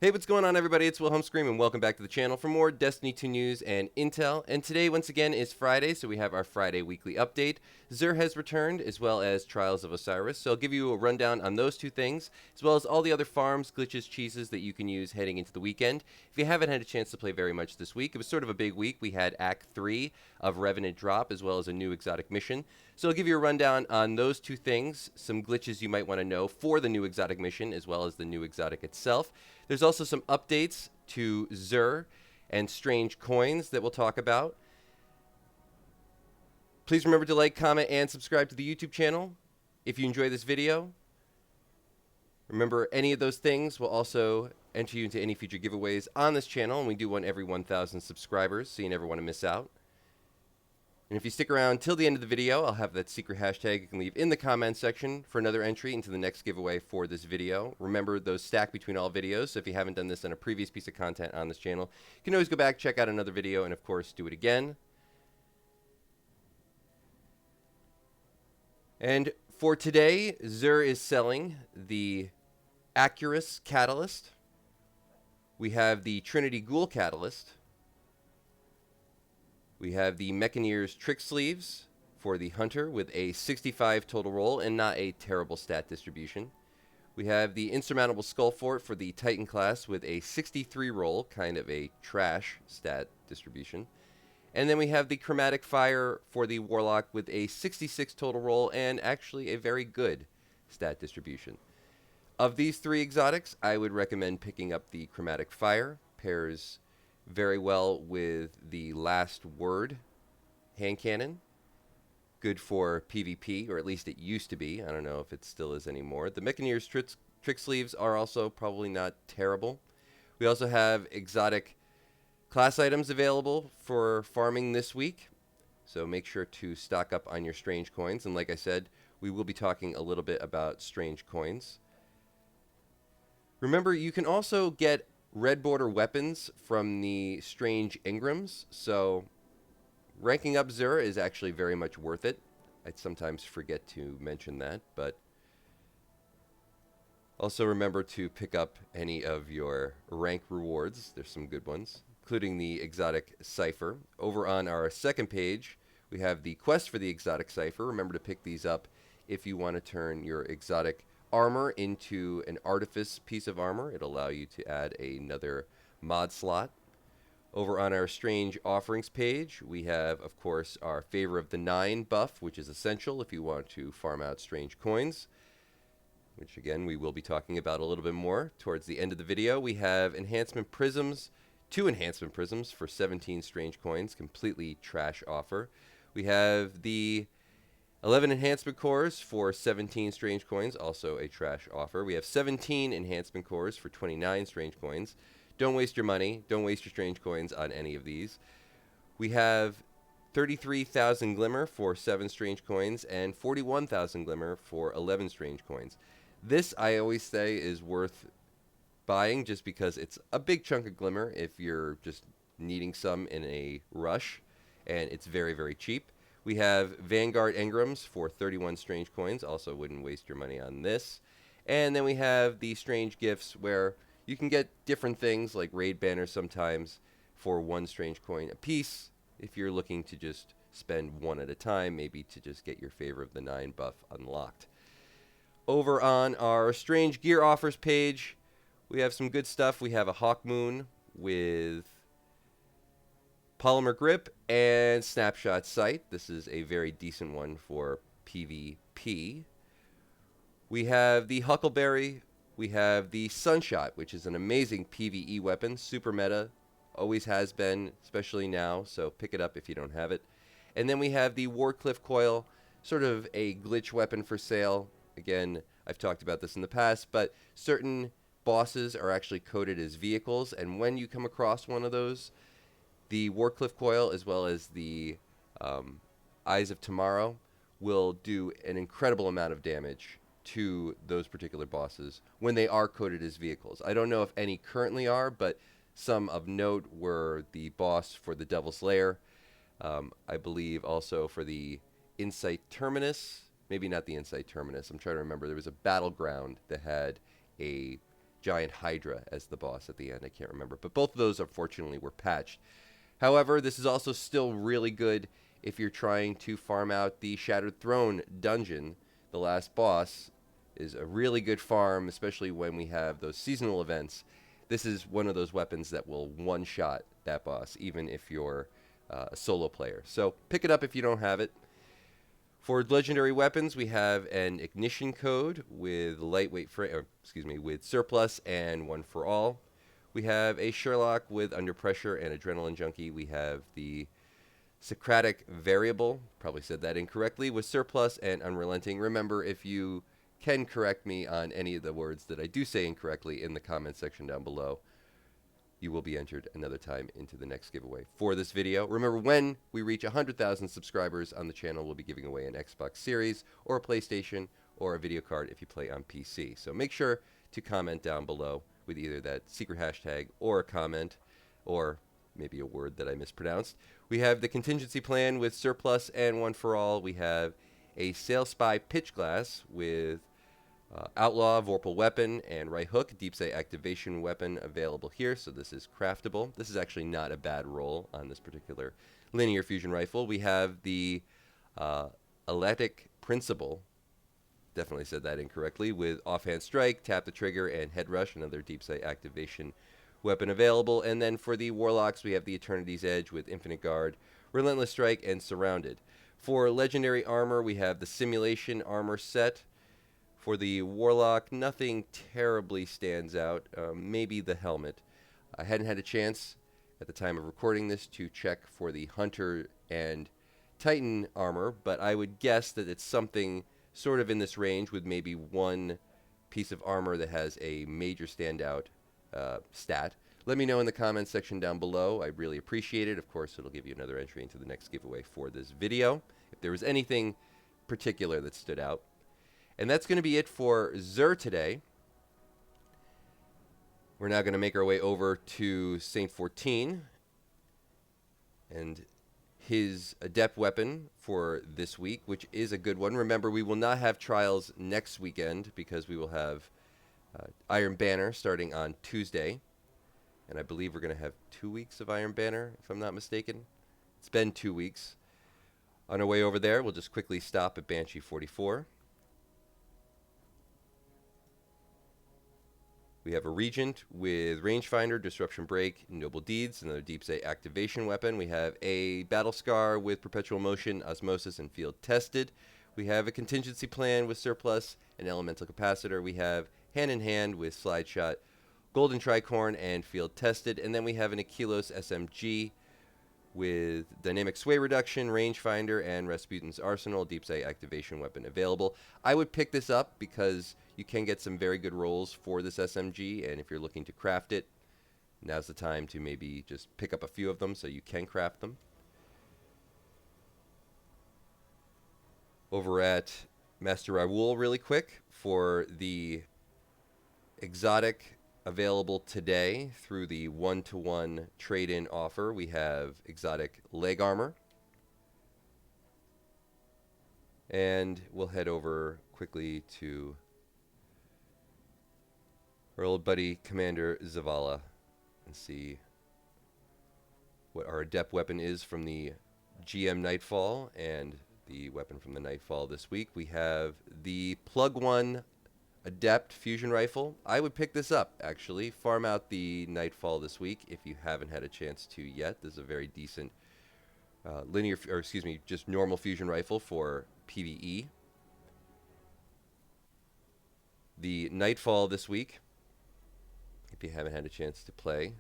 Hey, what's going on, everybody? It's Wilhelm Scream, and welcome back to the channel for more Destiny 2 news and intel. And today, once again, is Friday, so we have our Friday weekly update. XUR has returned, as well as Trials of Osiris, so I'll give you a rundown on those two things, as well as all the other farms, glitches, cheeses that you can use heading into the weekend. If you haven't had a chance to play very much this week, it was sort of a big week. We had Act 3 of Revenant drop, as well as a new exotic mission. So I'll give you a rundown on those two things, some glitches you might want to know for the new exotic mission, as well as the new exotic itself. There's also some updates to XUR and strange coins that we'll talk about. Please remember to like, comment, and subscribe to the YouTube channel if you enjoy this video. Remember, any of those things will also enter you into any future giveaways on this channel, and we do one every 1,000 subscribers, so you never want to miss out. And if you stick around till the end of the video, I'll have that secret hashtag you can leave in the comment section for another entry into the next giveaway for this video. Remember, those stack between all videos, so if you haven't done this on a previous piece of content on this channel, you can always go back, check out another video, and of course, do it again. And for today, XUR is selling the XUR'S Catalyst. We have the Trinity Ghoul Catalyst. We have the Mechaneer's Trick Sleeves for the Hunter with a 65 total roll and not a terrible stat distribution. We have the Insurmountable Skull Fort for the Titan class with a 63 roll, kind of a trash stat distribution. And then we have the Chromatic Fire for the Warlock with a 66 total roll and actually a very good stat distribution. Of these three exotics, I would recommend picking up the Chromatic Fire. Pairs very well with the Last Word hand cannon. Good for PvP, or at least it used to be. I don't know if it still is anymore. The Mechaneer's Trick Sleeves are also probably not terrible. We also have exotic class items available for farming this week, so make sure to stock up on your strange coins. And like I said, we will be talking a little bit about strange coins. Remember, you can also get red border weapons from the strange Engrams, so ranking up XUR is actually very much worth it. I sometimes forget to mention that, but also remember to pick up any of your rank rewards. There's some good ones, including the exotic cipher. Over on our second page, we have the quest for the exotic cipher. Remember to pick these up if you want to turn your exotic armor into an Artifice piece of armor. It'll allow you to add another mod slot. Over on our strange offerings page, we have, of course, our Favor of the Nine buff, which is essential if you want to farm out strange coins, which again we will be talking about a little bit more towards the end of the video. We have enhancement prisms, 2 enhancement prisms for 17 strange coins, completely trash offer. We have the 11 enhancement cores for 17 strange coins, also a trash offer. We have 17 enhancement cores for 29 strange coins. Don't waste your money. Don't waste your strange coins on any of these. We have 33,000 glimmer for 7 strange coins and 41,000 glimmer for 11 strange coins. This, I always say, is worth buying just because it's a big chunk of glimmer if you're just needing some in a rush, and it's very, very cheap. We have Vanguard Engrams for 31 strange coins. Also wouldn't waste your money on this. And then we have the strange gifts where you can get different things like raid banners sometimes for 1 strange coin a piece if you're looking to just spend 1 at a time, maybe to just get your Favor of the Nine buff unlocked. Over on our strange gear offers page, we have some good stuff. We have a Hawk Moon with Polymer Grip and Snapshot Sight. This is a very decent one for PvP. We have the Huckleberry. We have the Sunshot, which is an amazing PvE weapon. Super meta. Always has been, especially now, so pick it up if you don't have it. And then we have the Warcliff Coil, sort of a glitch weapon for sale. Again, I've talked about this in the past, but certain bosses are actually coded as vehicles, and when you come across one of those, the Warcliff Coil, as well as the Eyes of Tomorrow, will do an incredible amount of damage to those particular bosses when they are coded as vehicles. I don't know if any currently are, but some of note were the boss for the Devil's Lair. I believe also for the Insight Terminus. Maybe not the Insight Terminus. I'm trying to remember. There was a Battleground that had a giant Hydra as the boss at the end. I can't remember. But both of those, unfortunately, were patched. However, this is also still really good if you're trying to farm out the Shattered Throne dungeon. The last boss is a really good farm, especially when we have those seasonal events. This is one of those weapons that will one-shot that boss, even if you're a solo player. So pick it up if you don't have it. For legendary weapons, we have an ignition code with with surplus and one for all. We have a Sherlock with under pressure and adrenaline junkie. We have the Socratic variable, probably said that incorrectly, with surplus and unrelenting. Remember, if you can correct me on any of the words that I do say incorrectly in the comment section down below, you will be entered another time into the next giveaway for this video. Remember, when we reach 100,000 subscribers on the channel, we'll be giving away an Xbox Series or a PlayStation or a video card if you play on PC. So make sure to comment down below with either that secret hashtag or a comment or maybe a word that I mispronounced. We have the contingency plan with surplus and one for all. We have a Sail Spy pitch glass with Outlaw, Vorpal Weapon, and Right Hook, Deepsight activation weapon available here, so this is craftable. This is actually not a bad roll on this particular linear fusion rifle. We have the Aletic Principle, definitely said that incorrectly, with Offhand Strike, Tap the Trigger, and Head Rush, another Deepsight activation weapon available. And then for the Warlocks, we have the Eternity's Edge with Infinite Guard, Relentless Strike, and Surrounded. For legendary armor, we have the Simulation armor set. For the Warlock, nothing terribly stands out. Maybe the helmet. I hadn't had a chance at the time of recording this to check for the Hunter and Titan armor, but I would guess that it's something sort of in this range with maybe one piece of armor that has a major standout stat. Let me know in the comments section down below. I'd really appreciate it. Of course, it'll give you another entry into the next giveaway for this video, if there was anything particular that stood out. And that's going to be it for XUR today. We're now going to make our way over to Saint 14 and his adept weapon for this week, which is a good one. Remember, we will not have trials next weekend because we will have Iron Banner starting on Tuesday. And I believe we're going to have 2 weeks of Iron Banner, if I'm not mistaken. It's been 2 weeks. On our way over there, we'll just quickly stop at Banshee 44. We have a Regent with Rangefinder, Disruption Break, Noble Deeds, another Deepsight activation weapon. We have a Battle Scar with Perpetual Motion, Osmosis, and Field Tested. We have a Contingency Plan with Surplus and Elemental Capacitor. We have Hand in Hand with Slide Shot, Golden Tricorn, and Field Tested. And then we have an Aquilos SMG with Dynamic Sway Reduction, Rangefinder, and Rasputin's Arsenal, Deepsight activation weapon available. I would pick this up because you can get some very good rolls for this SMG, and if you're looking to craft it, now's the time to maybe just pick up a few of them so you can craft them. Over at Master Raoul really quick for the exotic available today through the 1-to-1 trade-in offer. We have exotic leg armor. And we'll head over quickly to our old buddy Commander Zavala and see what our adept weapon is from the GM Nightfall and the weapon from the Nightfall this week. We have the Plug 1 Adept Fusion Rifle. I would pick this up, actually. Farm out the Nightfall this week if you haven't had a chance to yet. This is a very decent just normal fusion rifle for PvE. The Nightfall this week, if you haven't had a chance to play,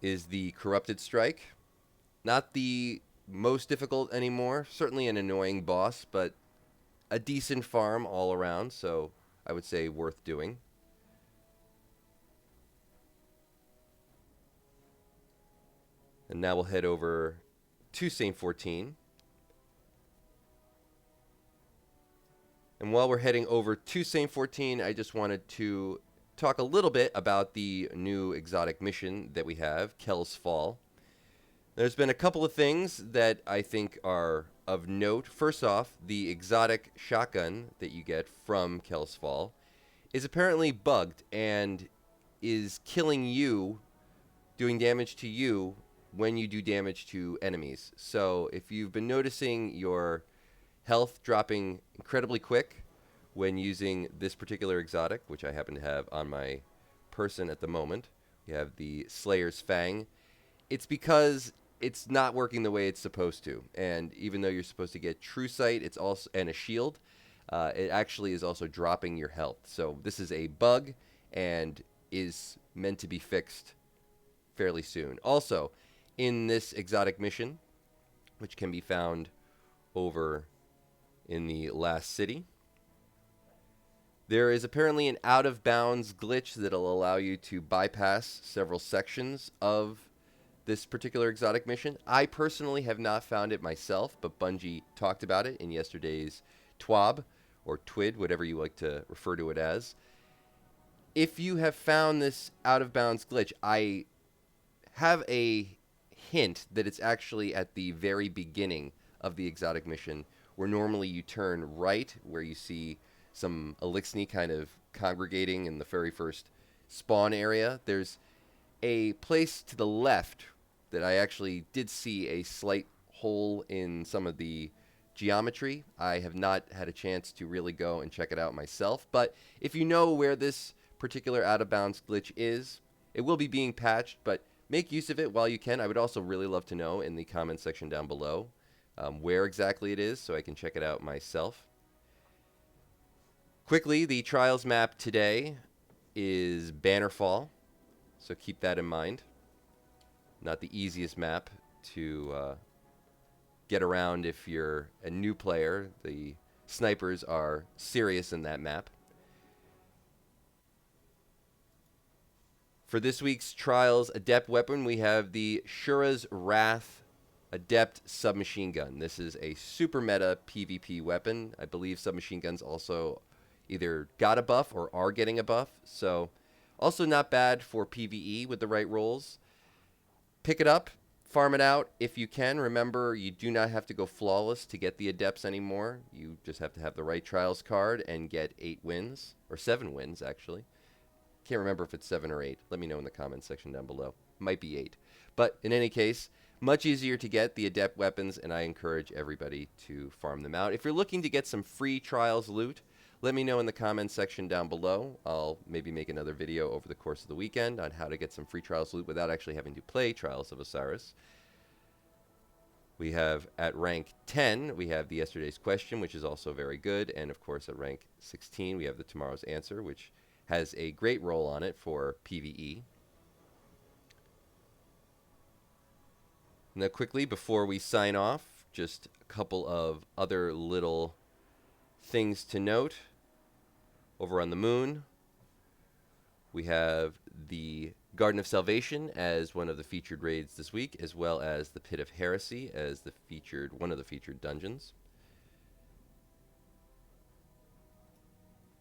is the Corrupted Strike. Not the most difficult anymore, certainly an annoying boss, but a decent farm all around, so I would say worth doing. And now we'll head over to Saint 14. And while we're heading over to Saint 14, I just wanted to talk a little bit about the new exotic mission that we have, Kell's Fall. There's been a couple of things that I think are of note. First off, the exotic shotgun that you get from Kell's Fall is apparently bugged and is killing you, doing damage to you when you do damage to enemies. So if you've been noticing your health dropping incredibly quick when using this particular exotic, which I happen to have on my person at the moment, we have the Slayer's Fang. It's because it's not working the way it's supposed to. And even though you're supposed to get True Sight, it's also and a shield, it actually is also dropping your health. So this is a bug and is meant to be fixed fairly soon. Also, in this exotic mission, which can be found over in the last city, there is apparently an out-of-bounds glitch that'll allow you to bypass several sections of this particular exotic mission. I personally have not found it myself, but Bungie talked about it in yesterday's TWAB, or TWID, whatever you like to refer to it as. If you have found this out-of-bounds glitch, I have a hint that it's actually at the very beginning of the exotic mission, where normally you turn right, where you see some Elixni kind of congregating in the very first spawn area. There's a place to the left that I actually did see a slight hole in some of the geometry. I have not had a chance to really go and check it out myself, but if you know where this particular out-of-bounds glitch is, it will be being patched, but make use of it while you can. I would also really love to know in the comment section down below where exactly it is so I can check it out myself. Quickly, the Trials map today is Bannerfall, so keep that in mind. Not the easiest map to get around if you're a new player. The snipers are serious in that map. For this week's Trials Adept weapon, we have the XUR'S Wrath Adept Submachine Gun. This is a super meta PvP weapon. I believe submachine guns also either got a buff or are getting a buff, so also not bad for PvE with the right rolls. Pick it up, farm it out if you can. Remember, you do not have to go flawless to get the Adepts anymore. You just have to have the right Trials card and get 8 wins, or 7 wins actually. Can't remember if it's 7 or 8. Let me know in the comments section down below. Might be 8. But in any case, much easier to get the Adept weapons, and I encourage everybody to farm them out. If you're looking to get some free Trials loot, let me know in the comments section down below. I'll maybe make another video over the course of the weekend on how to get some free Trials loot without actually having to play Trials of Osiris. We have at rank 10, we have the yesterday's question, which is also very good. And of course, at rank 16, we have the tomorrow's answer, which has a great role on it for PvE. Now, quickly, before we sign off, just a couple of other little things to note. Over on the moon, we have the Garden of Salvation as one of the featured raids this week, as well as the Pit of Heresy as the one of the featured dungeons.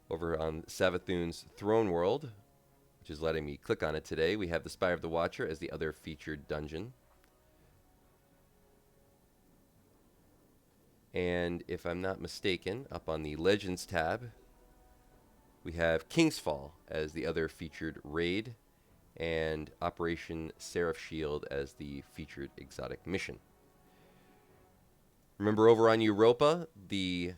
Over on Savathun's Throne World, which is letting me click on it today, we have the Spire of the Watcher as the other featured dungeon. And if I'm not mistaken, up on the Legends tab, we have King's Fall as the other featured raid, and Operation Seraph Shield as the featured exotic mission. Remember, over on Europa, the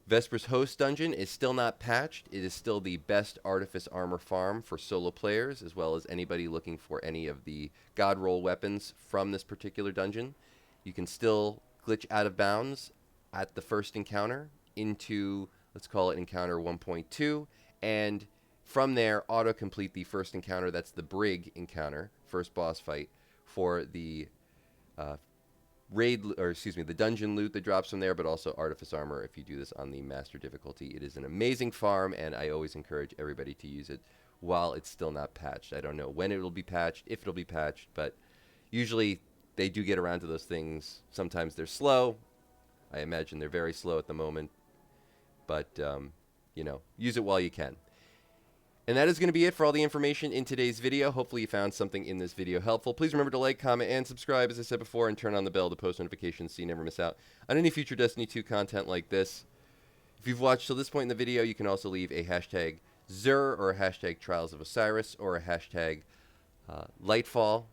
Vespers Host dungeon is still not patched. It is still the best Artifice armor farm for solo players, as well as anybody looking for any of the God Roll weapons from this particular dungeon. You can still glitch out of bounds at the first encounter into, let's call it encounter 1.2, and from there auto-complete the first encounter. That's the Brig encounter, first boss fight, for the the dungeon loot that drops from there, but also Artifice armor if you do this on the master difficulty. It is an amazing farm, and I always encourage everybody to use it while it's still not patched. I don't know when it will be patched, if it'll be patched, but usually they do get around to those things. Sometimes they're slow. I imagine they're very slow at the moment, but you know, use it while you can. And that is going to be it for all the information in today's video. Hopefully you found something in this video helpful. Please remember to like, comment, and subscribe, as I said before, and turn on the bell to post notifications so you never miss out on any future Destiny 2 content like this. If you've watched till this point in the video, you can also leave a hashtag XUR or a hashtag Trials of Osiris or a hashtag Lightfall,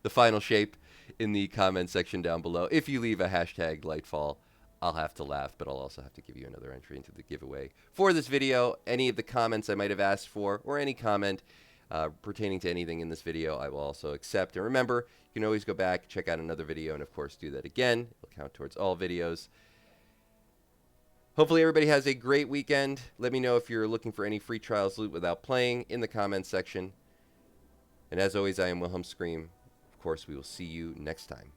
the final shape, in the comment section down below. If you leave a hashtag Lightfall, I'll have to laugh, but I'll also have to give you another entry into the giveaway for this video. Any of the comments I might have asked for, or any comment pertaining to anything in this video, I will also accept. And remember, you can always go back, check out another video, and of course do that again. It'll count towards all videos. Hopefully everybody has a great weekend. Let me know if you're looking for any free trials loot without playing in the comments section. And as always, I am Wilhelm Scream. Of course, we will see you next time.